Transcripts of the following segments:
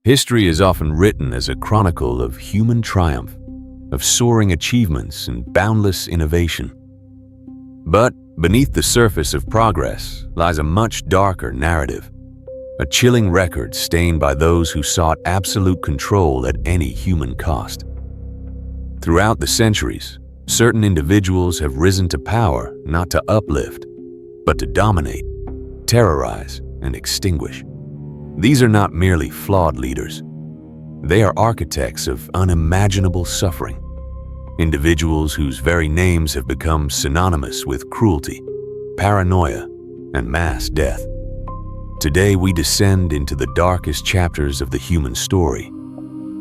History is often written as a chronicle of human triumph, of soaring achievements and boundless innovation. But beneath the surface of progress lies a much darker narrative, a chilling record stained by those who sought absolute control at any human cost. Throughout the centuries, certain individuals have risen to power not to uplift, but to dominate, terrorize, and extinguish. These are not merely flawed leaders. They are architects of unimaginable suffering, individuals whose very names have become synonymous with cruelty, paranoia, and mass death. Today we descend into the darkest chapters of the human story.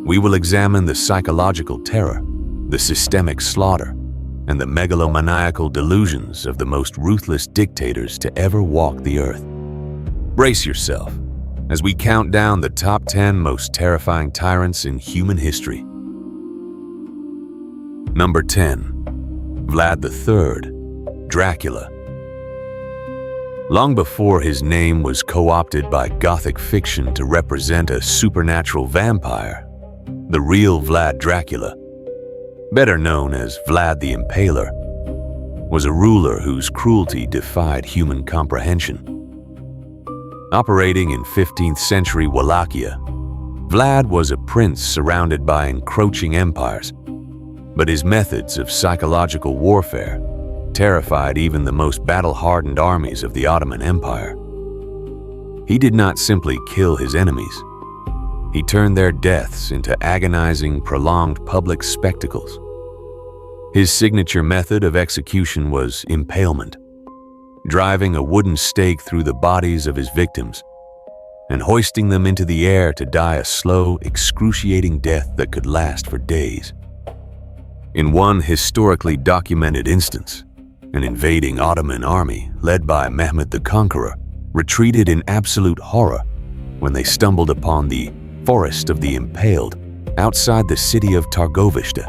We will examine the psychological terror, the systemic slaughter, and the megalomaniacal delusions of the most ruthless dictators to ever walk the earth. Brace yourself as we count down the top 10 most terrifying tyrants in human history. Number 10. Vlad III, Dracula. Long before his name was co-opted by Gothic fiction to represent a supernatural vampire, the real Vlad Dracula, better known as Vlad the Impaler, was a ruler whose cruelty defied human comprehension. Operating in 15th century Wallachia, Vlad was a prince surrounded by encroaching empires, but his methods of psychological warfare terrified even the most battle-hardened armies of the Ottoman Empire. He did not simply kill his enemies. He turned their deaths into agonizing, prolonged public spectacles. His signature method of execution was impalement, driving a wooden stake through the bodies of his victims and hoisting them into the air to die a slow, excruciating death that could last for days. In one historically documented instance, an invading Ottoman army led by Mehmed the Conqueror retreated in absolute horror when they stumbled upon the Forest of the Impaled outside the city of Targovishte.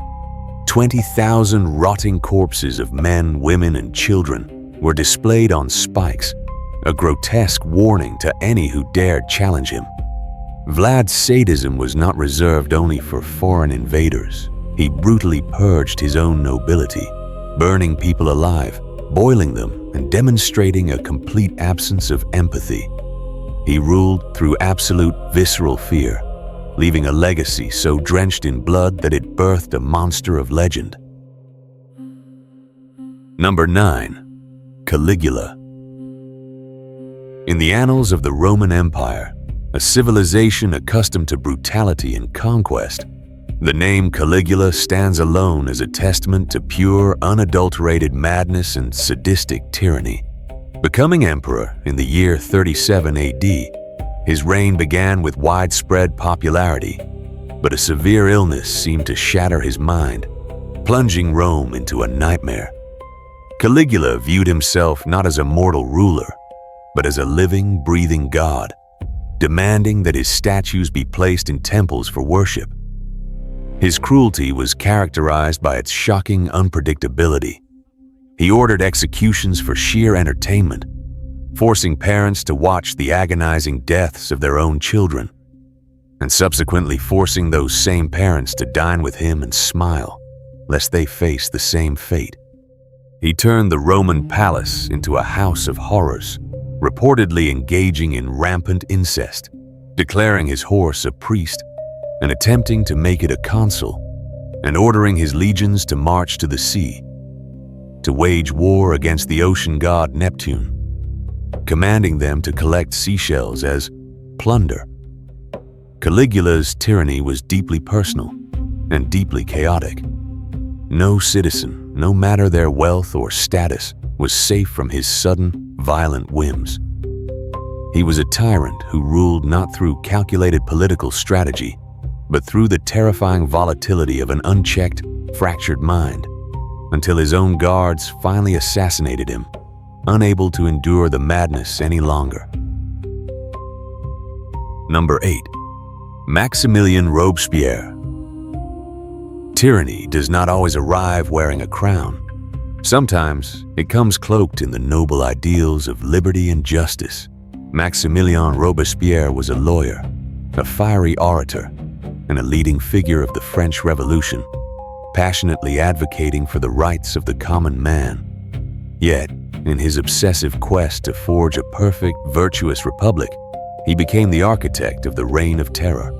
20,000 rotting corpses of men, women, and children were displayed on spikes, a grotesque warning to any who dared challenge him. Vlad's sadism was not reserved only for foreign invaders. He brutally purged his own nobility, burning people alive, boiling them, and demonstrating a complete absence of empathy. He ruled through absolute visceral fear, leaving a legacy so drenched in blood that it birthed a monster of legend. Number 9. Caligula. In the annals of the Roman Empire, a civilization accustomed to brutality and conquest, the name Caligula stands alone as a testament to pure, unadulterated madness and sadistic tyranny. Becoming emperor in the year 37 AD, his reign began with widespread popularity, but a severe illness seemed to shatter his mind, plunging Rome into a nightmare. Caligula viewed himself not as a mortal ruler, but as a living, breathing god, demanding that his statues be placed in temples for worship. His cruelty was characterized by its shocking unpredictability. He ordered executions for sheer entertainment, forcing parents to watch the agonizing deaths of their own children, and subsequently forcing those same parents to dine with him and smile, lest they face the same fate. He turned the Roman palace into a house of horrors, reportedly engaging in rampant incest, declaring his horse a priest, and attempting to make it a consul, and ordering his legions to march to the sea, to wage war against the ocean god Neptune, commanding them to collect seashells as plunder. Caligula's tyranny was deeply personal and deeply chaotic. No citizen, no matter their wealth or status, was safe from his sudden, violent whims. He was a tyrant who ruled not through calculated political strategy, but through the terrifying volatility of an unchecked, fractured mind, until his own guards finally assassinated him, unable to endure the madness any longer. Number 8. Maximilien Robespierre. Tyranny does not always arrive wearing a crown. Sometimes it comes cloaked in the noble ideals of liberty and justice. Maximilien Robespierre was a lawyer, a fiery orator, and a leading figure of the French Revolution, passionately advocating for the rights of the common man. Yet, in his obsessive quest to forge a perfect, virtuous republic, he became the architect of the Reign of Terror.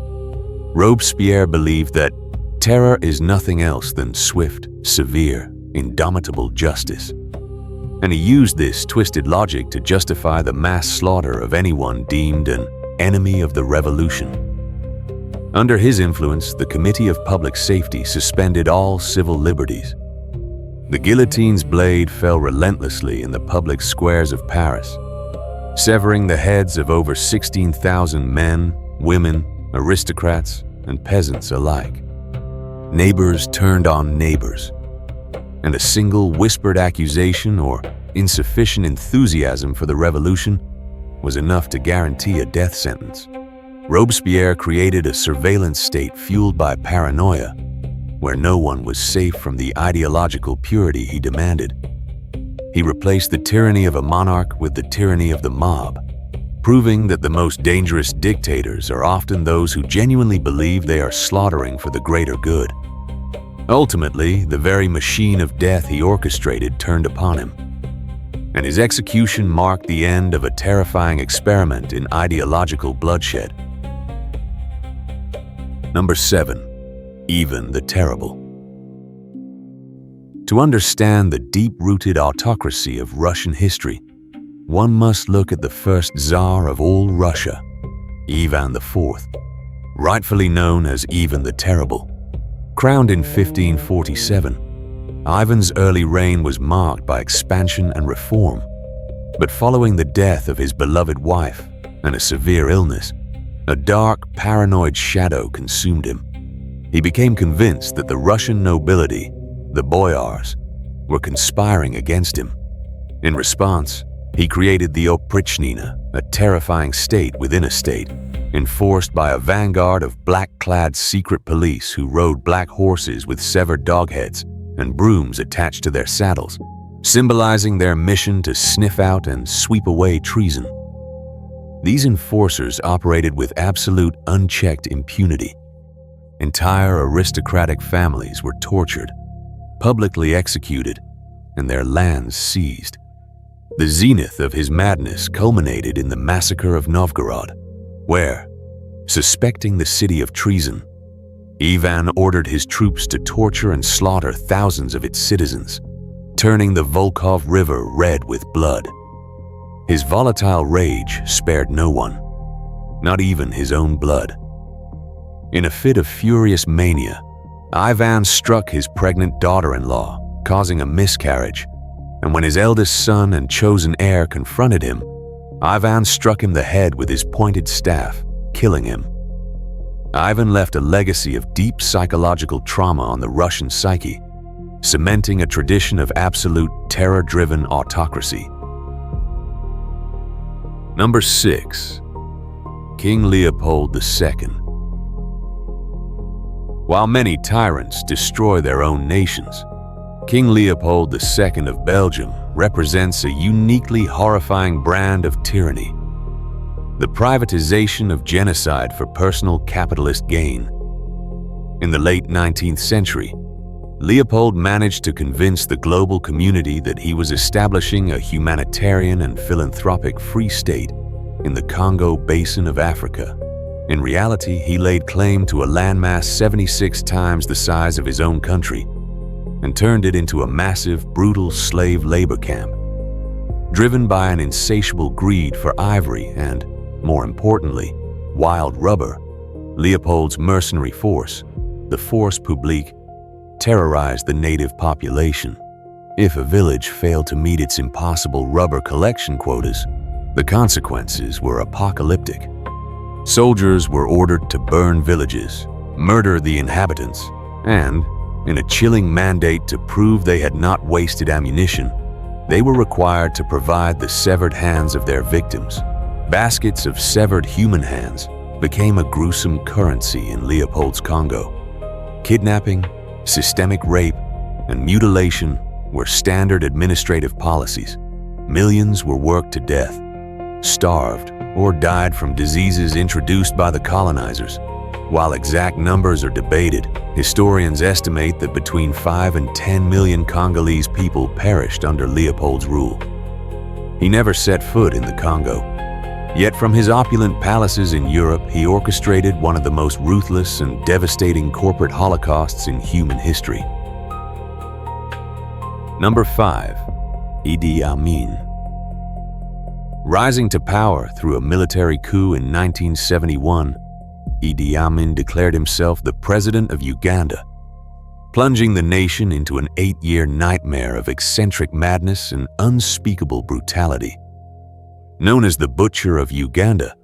Robespierre believed that terror is nothing else than swift, severe, indomitable justice. And he used this twisted logic to justify the mass slaughter of anyone deemed an enemy of the revolution. Under his influence, the Committee of Public Safety suspended all civil liberties. The guillotine's blade fell relentlessly in the public squares of Paris, severing the heads of over 16,000 men, women, aristocrats, and peasants alike. Neighbors turned on neighbors, and a single whispered accusation or insufficient enthusiasm for the revolution was enough to guarantee a death sentence. Robespierre created a surveillance state fueled by paranoia, where no one was safe from the ideological purity he demanded. He replaced the tyranny of a monarch with the tyranny of the mob, proving that the most dangerous dictators are often those who genuinely believe they are slaughtering for the greater good. Ultimately, the very machine of death he orchestrated turned upon him, and his execution marked the end of a terrifying experiment in ideological bloodshed. Number 7. Ivan the Terrible. To understand the deep-rooted autocracy of Russian history, one must look at the first Tsar of all Russia, Ivan IV, rightfully known as Ivan the Terrible. Crowned in 1547, Ivan's early reign was marked by expansion and reform, but following the death of his beloved wife and a severe illness, a dark, paranoid shadow consumed him. He became convinced that the Russian nobility, the boyars, were conspiring against him. In response, he created the Oprichnina, a terrifying state within a state, enforced by a vanguard of black-clad secret police who rode black horses with severed dog heads and brooms attached to their saddles, symbolizing their mission to sniff out and sweep away treason. These enforcers operated with absolute unchecked impunity. Entire aristocratic families were tortured, publicly executed, and their lands seized. The zenith of his madness culminated in the massacre of Novgorod, where, suspecting the city of treason, Ivan ordered his troops to torture and slaughter thousands of its citizens, turning the Volkhov River red with blood. His volatile rage spared no one, not even his own blood. In a fit of furious mania, Ivan struck his pregnant daughter-in-law, causing a miscarriage, and when his eldest son and chosen heir confronted him, Ivan struck him the head with his pointed staff, killing him. Ivan left a legacy of deep psychological trauma on the Russian psyche, cementing a tradition of absolute terror-driven autocracy. Number 6. King Leopold II. While many tyrants destroy their own nations, King Leopold II of Belgium represents a uniquely horrifying brand of tyranny. The privatization of genocide for personal capitalist gain. In the late 19th century, Leopold managed to convince the global community that he was establishing a humanitarian and philanthropic free state in the Congo Basin of Africa. In reality, he laid claim to a landmass 76 times the size of his own country and turned it into a massive, brutal slave labor camp. Driven by an insatiable greed for ivory and, more importantly, wild rubber, Leopold's mercenary force, the Force Publique, terrorized the native population. If a village failed to meet its impossible rubber collection quotas, the consequences were apocalyptic. Soldiers were ordered to burn villages, murder the inhabitants, and, in a chilling mandate to prove they had not wasted ammunition, they were required to provide the severed hands of their victims. Baskets of severed human hands became a gruesome currency in Leopold's Congo. Kidnapping, systemic rape, and mutilation were standard administrative policies. Millions were worked to death, starved, or died from diseases introduced by the colonizers. While exact numbers are debated, historians estimate that between 5 and 10 million Congolese people perished under Leopold's rule. He never set foot in the Congo. Yet from his opulent palaces in Europe, he orchestrated one of the most ruthless and devastating corporate holocausts in human history. Number 5. Idi Amin. Rising to power through a military coup in 1971, Idi Amin declared himself the president of Uganda, plunging the nation into an 8-year nightmare of eccentric madness and unspeakable brutality. Known as the Butcher of Uganda,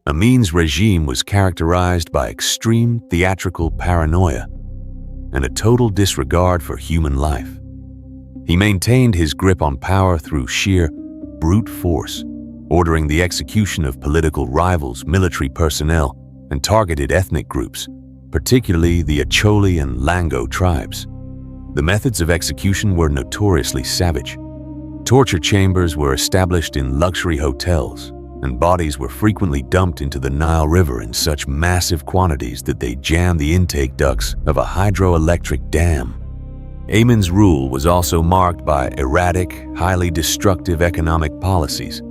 Amin's regime was characterized by extreme theatrical paranoia and a total disregard for human life. He maintained his grip on power through sheer brute force, ordering the execution of political rivals, military personnel, and targeted ethnic groups, particularly the Acholi and Lango tribes. The methods of execution were notoriously savage. Torture chambers were established in luxury hotels, and bodies were frequently dumped into the Nile River in such massive quantities that they jammed the intake ducts of a hydroelectric dam. Amin's rule was also marked by erratic, highly destructive economic policies,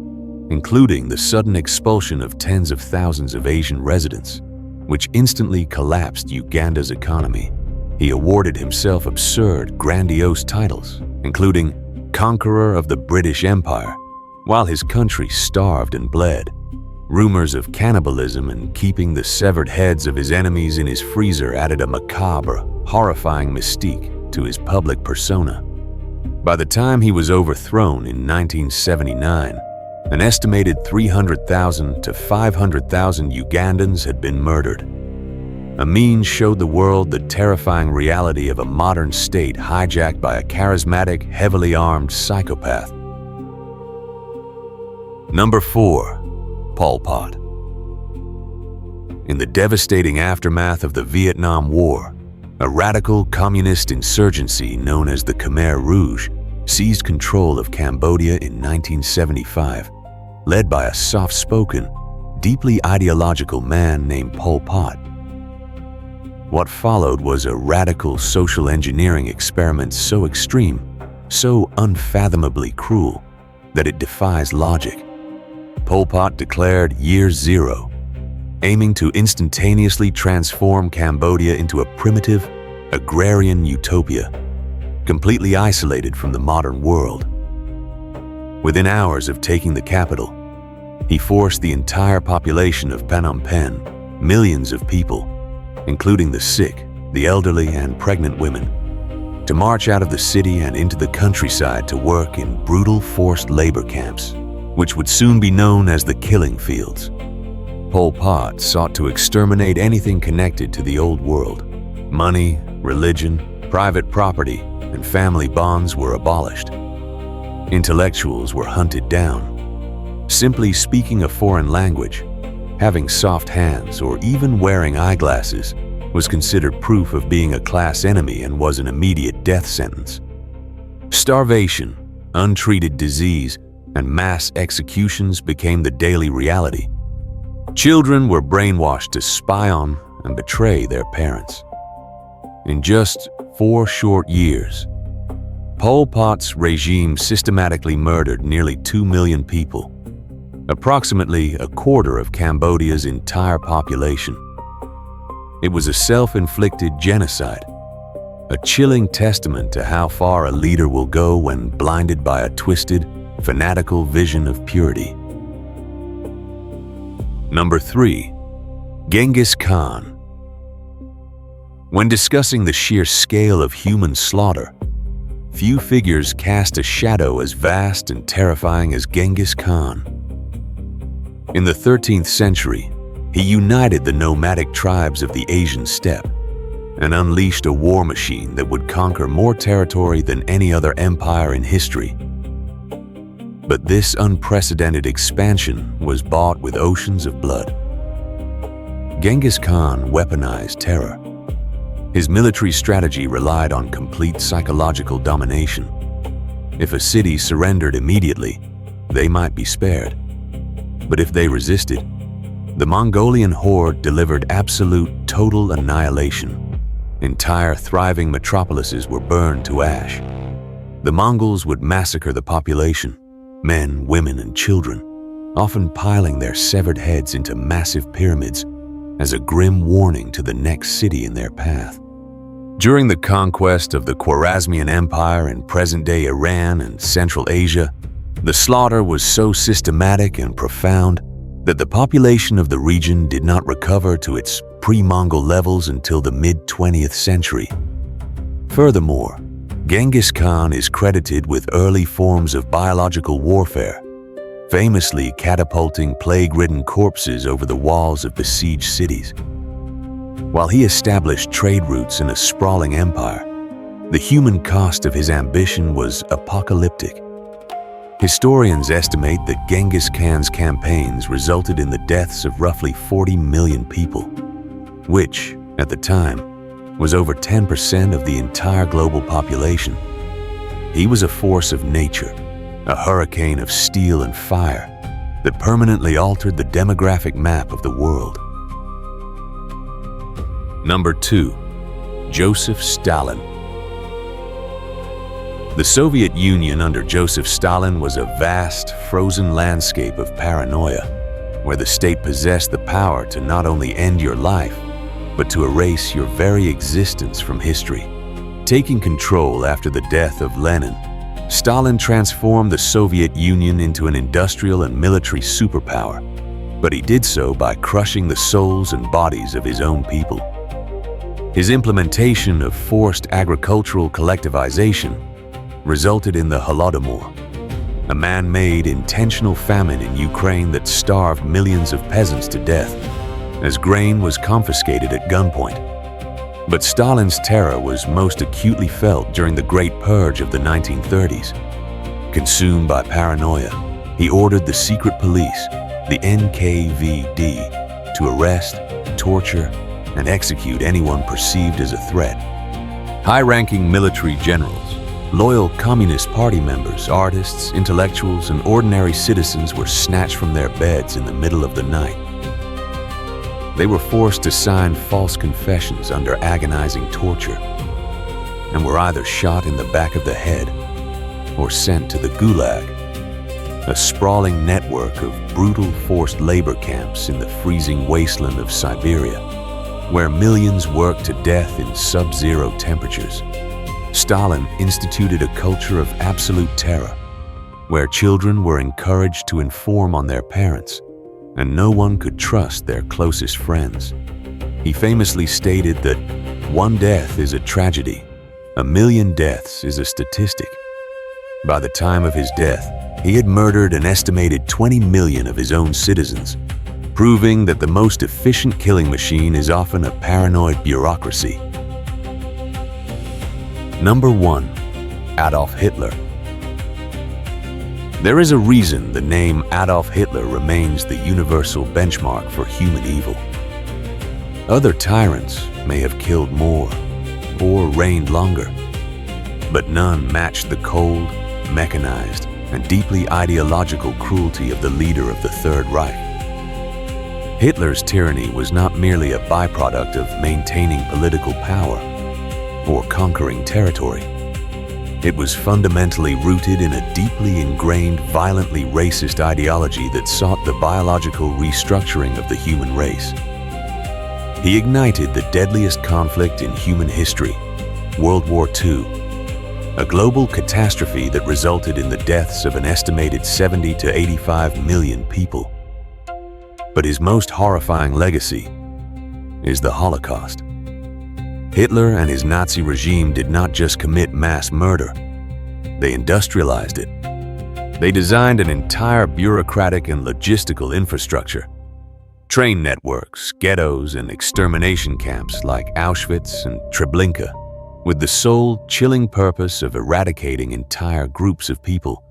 including the sudden expulsion of tens of thousands of Asian residents, which instantly collapsed Uganda's economy. He awarded himself absurd, grandiose titles, including Conqueror of the British Empire, while his country starved and bled. Rumors of cannibalism and keeping the severed heads of his enemies in his freezer added a macabre, horrifying mystique to his public persona. By the time he was overthrown in 1979, an estimated 300,000 to 500,000 Ugandans had been murdered. Amin showed the world the terrifying reality of a modern state hijacked by a charismatic, heavily armed psychopath. Number 4. Pol Pot. In the devastating aftermath of the Vietnam War, a radical communist insurgency known as the Khmer Rouge seized control of Cambodia in 1975, led by a soft-spoken, deeply ideological man named Pol Pot. What followed was a radical social engineering experiment so extreme, so unfathomably cruel, that it defies logic. Pol Pot declared Year Zero, aiming to instantaneously transform Cambodia into a primitive, agrarian utopia, completely isolated from the modern world. Within hours of taking the capital, he forced the entire population of Phnom Penh, millions of people, including the sick, the elderly, and pregnant women, to march out of the city and into the countryside to work in brutal forced labor camps, which would soon be known as the killing fields. Pol Pot sought to exterminate anything connected to the old world. Money, religion, private property, and family bonds were abolished. Intellectuals were hunted down. Simply speaking a foreign language, having soft hands, or even wearing eyeglasses was considered proof of being a class enemy and was an immediate death sentence. Starvation, untreated disease, and mass executions became the daily reality. Children were brainwashed to spy on and betray their parents. In just 4 short years, Pol Pot's regime systematically murdered nearly 2 million people, approximately a quarter of Cambodia's entire population. It was a self-inflicted genocide, a chilling testament to how far a leader will go when blinded by a twisted, fanatical vision of purity. Number 3. Genghis Khan. When discussing the sheer scale of human slaughter, few figures cast a shadow as vast and terrifying as Genghis Khan. In the 13th century, he united the nomadic tribes of the Asian steppe and unleashed a war machine that would conquer more territory than any other empire in history. But this unprecedented expansion was bought with oceans of blood. Genghis Khan weaponized terror. His military strategy relied on complete psychological domination. If a city surrendered immediately, they might be spared. But if they resisted, the Mongolian horde delivered absolute, total annihilation. Entire thriving metropolises were burned to ash. The Mongols would massacre the population, men, women, and children, often piling their severed heads into massive pyramids as a grim warning to the next city in their path. During the conquest of the Khwarezmian Empire in present-day Iran and Central Asia, the slaughter was so systematic and profound that the population of the region did not recover to its pre-Mongol levels until the mid-20th century. Furthermore, Genghis Khan is credited with early forms of biological warfare, famously catapulting plague-ridden corpses over the walls of besieged cities. While he established trade routes in a sprawling empire, the human cost of his ambition was apocalyptic. Historians estimate that Genghis Khan's campaigns resulted in the deaths of roughly 40 million people, which, at the time, was over 10% of the entire global population. He was a force of nature, a hurricane of steel and fire that permanently altered the demographic map of the world. Number 2. Joseph Stalin. The Soviet Union under Joseph Stalin was a vast, frozen landscape of paranoia, where the state possessed the power to not only end your life, but to erase your very existence from history. Taking control after the death of Lenin, Stalin transformed the Soviet Union into an industrial and military superpower, but he did so by crushing the souls and bodies of his own people. His implementation of forced agricultural collectivization resulted in the Holodomor, a man-made intentional famine in Ukraine that starved millions of peasants to death, as grain was confiscated at gunpoint. But Stalin's terror was most acutely felt during the Great Purge of the 1930s. Consumed by paranoia, he ordered the secret police, the NKVD, to arrest, torture, and execute anyone perceived as a threat. High-ranking military generals, loyal Communist Party members, artists, intellectuals, and ordinary citizens were snatched from their beds in the middle of the night. They were forced to sign false confessions under agonizing torture and were either shot in the back of the head or sent to the Gulag, a sprawling network of brutal forced labor camps in the freezing wasteland of Siberia, where millions worked to death in sub-zero temperatures. Stalin instituted a culture of absolute terror, where children were encouraged to inform on their parents, and no one could trust their closest friends. He famously stated that one death is a tragedy, a million deaths is a statistic. By the time of his death, he had murdered an estimated 20 million of his own citizens, proving that the most efficient killing machine is often a paranoid bureaucracy. Number 1. Adolf Hitler. There is a reason the name Adolf Hitler remains the universal benchmark for human evil. Other tyrants may have killed more or reigned longer, but none matched the cold, mechanized, and deeply ideological cruelty of the leader of the Third Reich. Hitler's tyranny was not merely a byproduct of maintaining political power or conquering territory. It was fundamentally rooted in a deeply ingrained, violently racist ideology that sought the biological restructuring of the human race. He ignited the deadliest conflict in human history, World War II, a global catastrophe that resulted in the deaths of an estimated 70 to 85 million people. But his most horrifying legacy is the Holocaust. Hitler and his Nazi regime did not just commit mass murder, they industrialized it. They designed an entire bureaucratic and logistical infrastructure. Train networks, ghettos, and extermination camps like Auschwitz and Treblinka, with the sole chilling purpose of eradicating entire groups of people.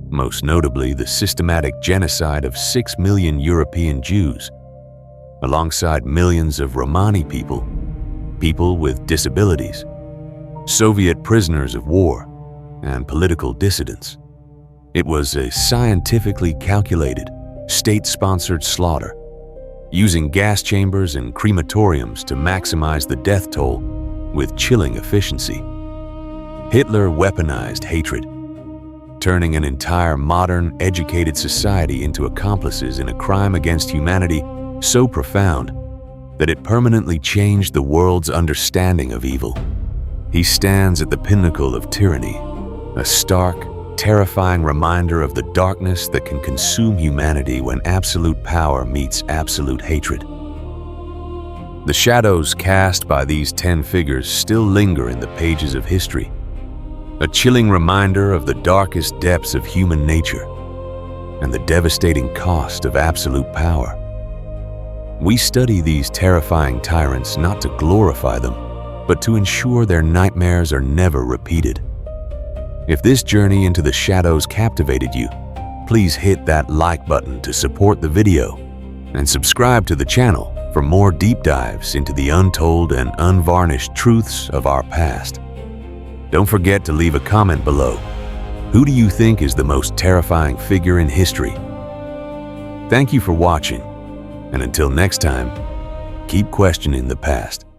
Most notably, the systematic genocide of 6 million European Jews, alongside millions of Romani people with disabilities, Soviet prisoners of war, and political dissidents. It was a scientifically calculated, state-sponsored slaughter, using gas chambers and crematoriums to maximize the death toll with chilling efficiency. Hitler weaponized hatred, turning an entire modern, educated society into accomplices in a crime against humanity so profound that it permanently changed the world's understanding of evil. He stands at the pinnacle of tyranny, a stark, terrifying reminder of the darkness that can consume humanity when absolute power meets absolute hatred. The shadows cast by these 10 figures still linger in the pages of history, a chilling reminder of the darkest depths of human nature and the devastating cost of absolute power. We study these terrifying tyrants not to glorify them, but to ensure their nightmares are never repeated. If this journey into the shadows captivated you, please hit that like button to support the video and subscribe to the channel for more deep dives into the untold and unvarnished truths of our past. Don't forget to leave a comment below. Who do you think is the most terrifying figure in history? Thank you for watching, and until next time, keep questioning the past.